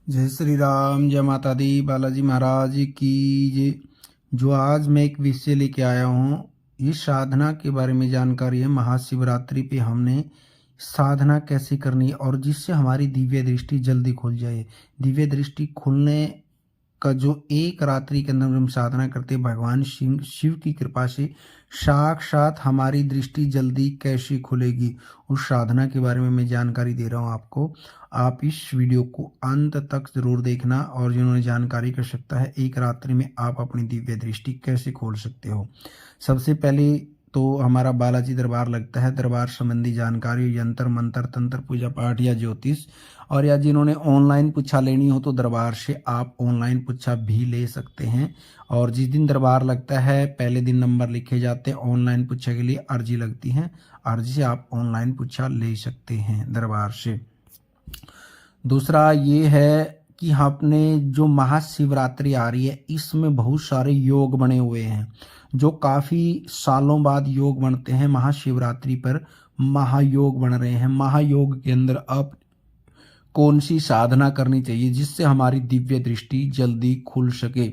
जय श्री राम, जय माता दी, बालाजी महाराज की जय। जो आज मैं एक विषय लेके आया हूँ, इस साधना के बारे में जानकारी है। महाशिवरात्रि पे हमने साधना कैसे करनी है और जिससे हमारी दिव्य दृष्टि जल्दी खुल जाए। दिव्य दृष्टि खुलने का जो एक रात्रि के अंदर हम साधना करते हैं, भगवान शिव की कृपा से साक्षात हमारी दृष्टि जल्दी कैसे खुलेगी, उस साधना के बारे में मैं जानकारी दे रहा हूँ आपको। आप इस वीडियो को अंत तक जरूर देखना और जिन्होंने जानकारी कर सकता है, एक रात्रि में आप अपनी दिव्य दृष्टि कैसे खोल सकते हो। सबसे पहले तो हमारा बालाजी दरबार लगता है। दरबार संबंधी जानकारी, यंत्र मंत्र, तंत्र, पूजा पाठ या ज्योतिष, और या जिन्होंने ऑनलाइन पुच्छा लेनी हो तो दरबार से आप ऑनलाइन पुच्छा भी ले सकते हैं। और जिस दिन दरबार लगता है पहले दिन नंबर लिखे जाते हैं। ऑनलाइन पुच्छा के लिए अर्जी लगती है, अर्जी से आप ऑनलाइन पुच्छा ले सकते हैं दरबार से। दूसरा ये है कि आपने जो महाशिवरात्रि आ रही है, इसमें बहुत सारे योग बने हुए हैं जो काफ़ी सालों बाद योग बनते हैं। महाशिवरात्रि पर महायोग बन रहे हैं। महायोग के अंदर आप कौन सी साधना करनी चाहिए जिससे हमारी दिव्य दृष्टि जल्दी खुल सके।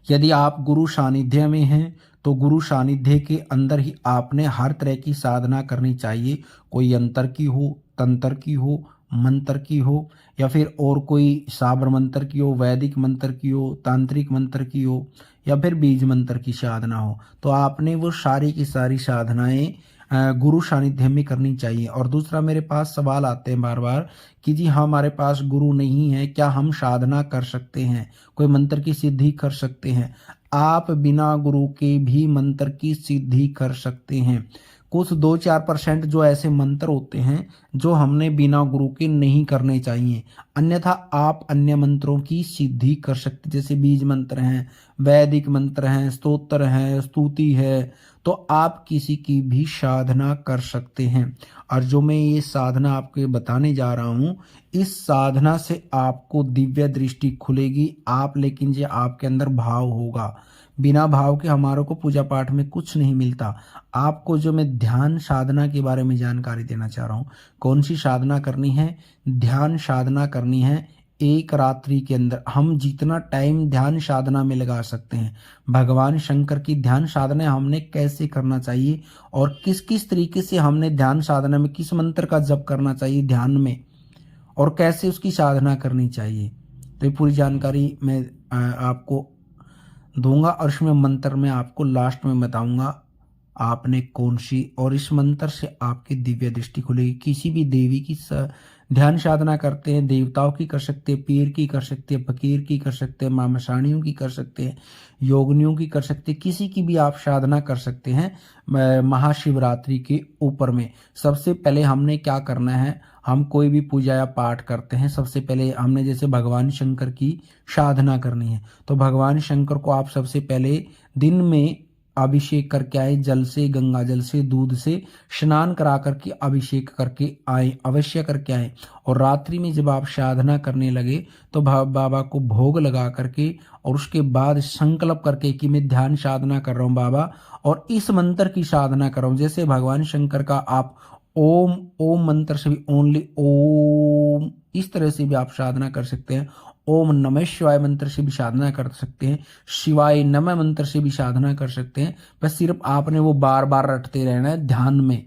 यदि आप गुरु सानिध्य में हैं तो गुरु सानिध्य के अंदर ही आपने हर तरह की साधना करनी चाहिए। कोई यंत्र की हो, तंत्र की हो, मंत्र की हो, या फिर और कोई साबर मंत्र की हो, वैदिक मंत्र की हो, तांत्रिक मंत्र की हो, या फिर बीज मंत्र की साधना हो, तो आपने वो सारी की सारी साधनाएं गुरु सानिध्य में करनी चाहिए। और दूसरा, मेरे पास सवाल आते हैं बार बार कि जी हमारे पास गुरु नहीं है, क्या हम साधना कर सकते हैं, कोई मंत्र की सिद्धि कर सकते हैं? आप बिना गुरु के भी मंत्र की सिद्धि कर सकते हैं। कुछ 2-4% जो ऐसे मंत्र होते हैं जो हमने बिना गुरु के नहीं करने चाहिए, अन्यथा आप अन्य मंत्रों की सिद्धि कर सकते, जैसे बीज मंत्र हैं, वैदिक मंत्र हैं, स्तोत्र हैं, स्तुति है, तो आप किसी की भी साधना कर सकते हैं। और जो मैं ये साधना आपको बताने जा रहा हूँ, इस साधना से आपको दिव्य दृष्टि खुलेगी। आप लेकिन जो आपके अंदर भाव होगा, बिना भाव के हमारे को पूजा पाठ में कुछ नहीं मिलता। आपको जो मैं ध्यान साधना के बारे में जानकारी देना चाह रहा हूँ, कौन सी साधना करनी है? ध्यान साधना करनी है। एक रात्रि के अंदर हम जितना टाइम ध्यान साधना में लगा सकते हैं, भगवान शंकर की ध्यान साधना हमने कैसे करना चाहिए और किस किस तरीके से हमने ध्यान साधना में किस मंत्र का जप करना चाहिए ध्यान में, और कैसे उसकी साधना करनी चाहिए, तो ये पूरी जानकारी मैं आपको दूंगा। और इसमें मंत्र में आपको लास्ट में बताऊंगा आपने कौन सी, और इस मंत्र से आपकी दिव्य दृष्टि खुलेगी। किसी भी देवी की ध्यान साधना करते हैं, देवताओं की कर सकते हैं, पीर की कर सकते हैं, फकीर की कर सकते हैं, माँ मसाणियों की कर सकते हैं, योगनियों की कर सकते हैं, किसी की भी आप साधना कर सकते हैं महाशिवरात्रि के ऊपर में। सबसे पहले हमने क्या करना है, हम कोई भी पूजा या पाठ करते हैं, सबसे पहले हमने जैसे भगवान शंकर की साधना करनी है, तो भगवान शंकर को आप सबसे पहले दिन में अभिषेक करके आए, जल से, गंगा जल से, दूध से स्नान करा करके अभिषेक करके आए, अवश्य करके आए। और रात्रि में जब आप साधना करने लगे तो बाबा को भोग लगा करके और उसके बाद संकल्प करके कि मैं ध्यान साधना कर रहा हूँ बाबा, और इस मंत्र की साधना कर रहा हूँ। जैसे भगवान शंकर का आप ओम ओम मंत्र से भी, ओनली ओम, इस तरह से भी आप साधना कर सकते हैं। ओम नमः शिवाय मंत्र से भी साधना कर सकते हैं, शिवाय नमः मंत्र से भी साधना कर सकते हैं। बस सिर्फ आपने वो बार बार रटते रहना है ध्यान में।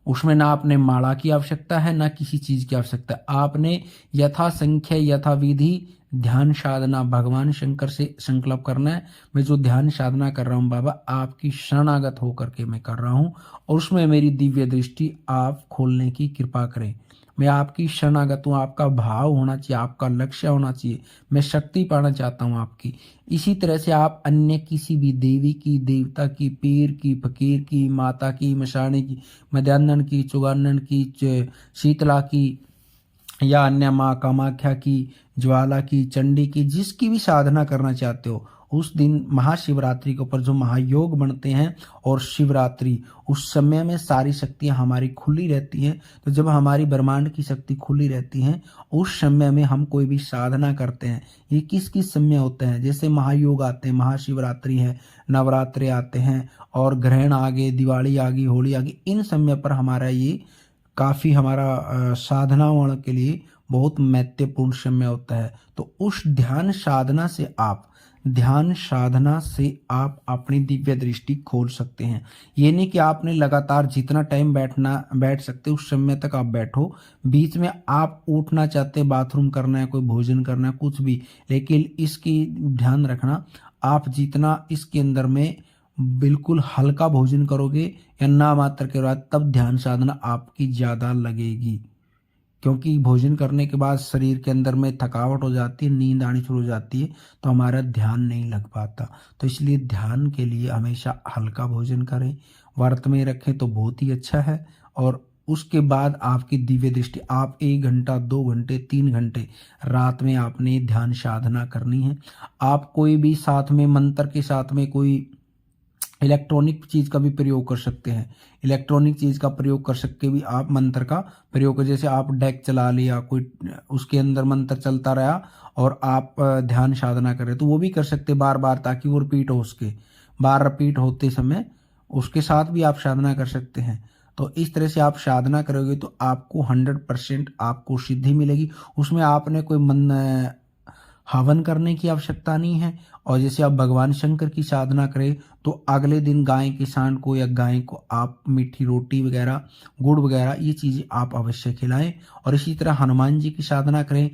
उसमें ना आपने माला की आवश्यकता है, ना किसी चीज की आवश्यकता है। आपने यथा संख्या यथा विधि ध्यान साधना भगवान शंकर से संकल्प करना है। मैं जो ध्यान साधना कर रहा हूँ बाबा, आपकी शरणागत होकर के मैं कर रहा हूँ, और उसमें मेरी दिव्य दृष्टि आप खोलने की कृपा करें। मैं आपकी शरणागत हूँ, आपका भाव होना चाहिए, आपका लक्ष्य होना चाहिए, मैं शक्ति पाना चाहता हूँ आपकी। इसी तरह से आप अन्य किसी भी देवी की, देवता की, पीर की, फकीर की, माता की, मशाणी की, मध्यान्हन की, चुगान्हन की, शीतला की, या अन्य माँ कामाख्या की, ज्वाला की, चंडी की, जिसकी भी साधना करना चाहते हो, उस दिन महाशिवरात्रि के ऊपर जो महायोग बनते हैं, और शिवरात्रि उस समय में सारी शक्तियां हमारी खुली रहती हैं। तो जब हमारी ब्रह्मांड की शक्ति खुली रहती है, उस समय में हम कोई भी साधना करते हैं। ये किस किस समय होते हैं? जैसे महायोग आते हैं, महाशिवरात्रि है, नवरात्रि आते हैं, और ग्रहण आ गए, दिवाली आ गई, होली आ गई, इन समय पर हमारा ये काफ़ी हमारा साधनाओं के लिए बहुत महत्वपूर्ण समय होता है। तो उस ध्यान साधना से आप अपनी दिव्य दृष्टि खोल सकते हैं। ये नहीं कि आपने लगातार जितना टाइम बैठ सकते उस समय तक आप बैठो। बीच में आप उठना चाहते, बाथरूम करना है, कोई भोजन करना है, कुछ भी, लेकिन इसकी ध्यान रखना, आप जितना इसके अंदर में बिल्कुल हल्का भोजन करोगे या ना मात्र के बाद, तब ध्यान साधना आपकी ज़्यादा लगेगी। क्योंकि भोजन करने के बाद शरीर के अंदर में थकावट हो जाती है, नींद आनी शुरू हो जाती है, तो हमारा ध्यान नहीं लग पाता। तो इसलिए ध्यान के लिए हमेशा हल्का भोजन करें, व्रत में रखें तो बहुत ही अच्छा है। और उसके बाद आपकी दिव्य दृष्टि, आप 1 घंटा, 2 घंटे, 3 घंटे रात में आपने ध्यान साधना करनी है। आप कोई भी साथ में मंत्र के साथ में कोई इलेक्ट्रॉनिक चीज़ का भी प्रयोग कर सकते हैं। इलेक्ट्रॉनिक चीज़ का प्रयोग कर सकते भी आप मंत्र का प्रयोग कर, जैसे आप डेक चला लिया कोई, उसके अंदर मंत्र चलता रहा और आप ध्यान साधना करें, तो वो भी कर सकते बार बार, ताकि वो रिपीट हो, उसके बार रिपीट होते समय उसके साथ भी आप साधना कर सकते हैं। तो इस तरह से आप साधना करोगे तो आपको 100% आपको सिद्धि मिलेगी। उसमें आपने कोई हवन करने की आवश्यकता नहीं है। और जैसे आप भगवान शंकर की साधना करें तो अगले दिन गाय के सांड को या गाय को आप मीठी रोटी वगैरह, गुड़ वगैरह, ये चीज़ें आप अवश्य खिलाएं। और इसी तरह हनुमान जी की साधना करें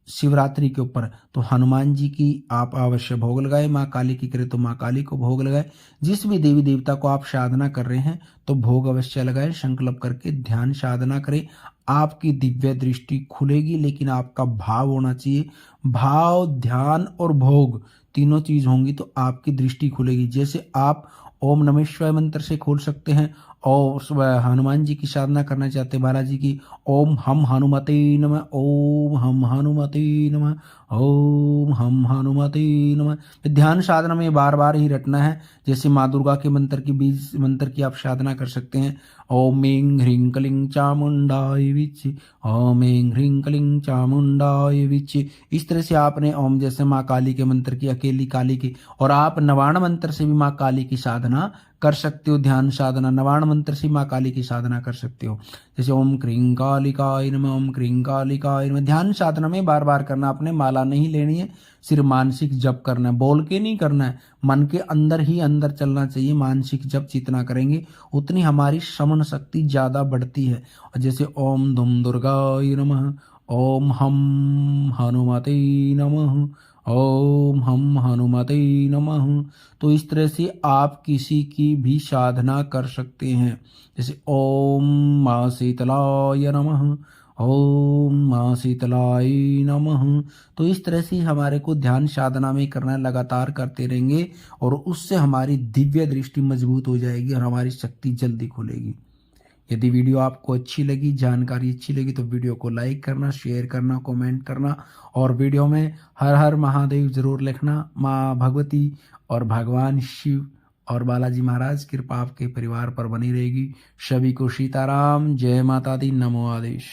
शिवरात्रि के ऊपर, तो हनुमान जी की आप अवश्य भोग लगाएं। माँ काली की करें तो माँ काली को भोग लगाएं। जिस भी देवी देवता को आप साधना कर रहे हैं तो भोग अवश्य लगाएं। संकल्प करके ध्यान साधना करें, आपकी दिव्य दृष्टि खुलेगी। लेकिन आपका भाव होना चाहिए, भाव, ध्यान और भोग तीनों चीज होंगी तो आपकी दृष्टि खुलेगी। जैसे आप ओम नमः शिवाय मंत्र से खोल सकते हैं, और हनुमान जी की साधना करना चाहते हैं, बालाजी की, ओम हम हनुमते नमः, ओम हम हनुमते नमः, ओम हम हनुमते नमः। तो ध्यान साधना में बार बार ही रटना है। जैसे माँ दुर्गा के मंत्र की, बीज मंत्र की आप साधना कर सकते हैं, ओम ऐं ह्रीं क्लीं चामुंडाय विच्चे, ओम ऐं ह्रीं क्लीं चामुंडाय विच्चे। इस तरह से आपने ओम, जैसे माँ काली के मंत्र की, अकेली काली की, और आप नवाण मंत्र से भी माँ काली की साधना कर सकते हो। ध्यान साधना नवाण मंत्र से माँ काली की साधना कर सकते हो। जैसे ओम क्रीं कालिकाय नमः, ओम क्रीं कालिकाय नमः। ध्यान साधना में बार बार करना, आपने माला नहीं लेनी है, सिर्फ मानसिक जप करना है, बोल के नहीं करना है, मन के अंदर ही अंदर चलना चाहिए। मानसिक जप जितना करेंगे उतनी हमारी श्रवण शक्ति ज्यादा बढ़ती है। और जैसे ओम धुम दुर्गाय नमः, ओम हम हनुमते नमः, ओम हम हनुमते नमः। तो इस तरह से आप किसी की भी साधना कर सकते हैं। जैसे ओम माँ शीतलाय नमः, ओम माँ शीतलाय नमः। तो इस तरह से हमारे को ध्यान साधना में करना है, लगातार करते रहेंगे और उससे हमारी दिव्य दृष्टि मजबूत हो जाएगी और हमारी शक्ति जल्दी खुलेगी। यदि वीडियो आपको अच्छी लगी, जानकारी अच्छी लगी, तो वीडियो को लाइक करना, शेयर करना, कमेंट करना, और वीडियो में हर हर महादेव जरूर लिखना। माँ भगवती और भगवान शिव और बालाजी महाराज कृपा आपके परिवार पर बनी रहेगी। सभी को सीताराम, जय माता दी, नमो आदेश।